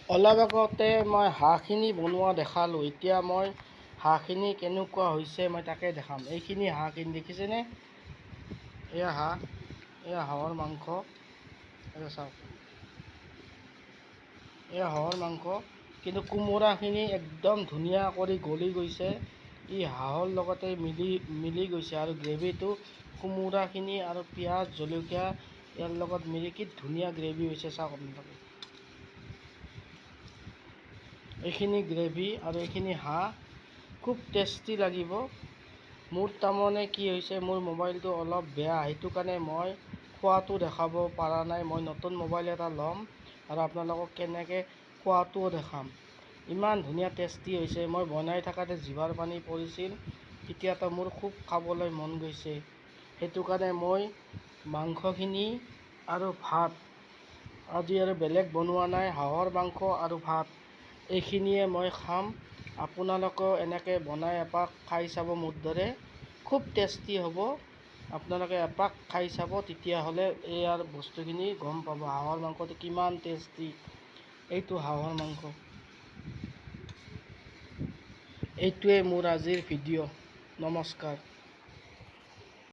অলপ আগতে মই হাঁহখিনি বনোৱা দেখালোঁ। এতিয়া মই হাঁহখিনি কেনেকুৱা হৈছে মই তাকে দেখাম। এইখিনি হাঁহখিনি দেখিছেনে? এয়া হাঁহ, এয়া হাঁহৰ মাংস, এয়া চাওক, এয়া হাঁহৰ মাংস। কিন্তু কোমোৰাখিনি একদম ধুনীয়া কৰি গলি গৈছে। ই হাঁহৰ লগতে মিলি গৈছে আৰু গ্ৰেভিটো কোমোৰাখিনি আৰু পিঁয়াজ জলকীয়া ইয়াৰ লগত মিলি কি ধুনীয়া গ্ৰেভি হৈছে চাওক আপোনালোকে। এইখিনি গ্ৰেভি আৰু এইখিনি হাঁহ খুব টেষ্টি লাগিব। মোৰ তাৰমানে কি হৈছে, মোৰ মোবাইলটো অলপ বেয়া, সেইটো কাৰণে মই খোৱাটো দেখাব পৰা নাই। মই নতুন মোবাইল এটা ল'ম আৰু আপোনালোকক কেনেকৈ খোৱাটোও দেখাম। ইমান ধুনীয়া টেষ্টি হৈছে, মই বনাই থাকোঁতে জিভাৰ পানী পৰিছিল। এতিয়াতো মোৰ খুব খাবলৈ মন গৈছে, সেইটো কাৰণে মই মাংসখিনি আৰু ভাত, আজি আৰু বেলেগ বনোৱা নাই, হাঁহৰ মাংস আৰু ভাত এইখিনিয়ে মই খাম। আপোনালোকেও এনেকৈ বনাই এপাক খাই চাব মোৰ দৰে, খুব টেষ্টি হ'ব। আপোনালোকে এপাক খাই চাব, তেতিয়াহ'লে ইয়াৰ বস্তুখিনি গম পাব হাঁহৰ মাংসটো কিমান টেষ্টি। এইটো হাঁহৰ মাংস। এইটোৱে মোৰ আজিৰ ভিডিঅ'। নমস্কাৰ।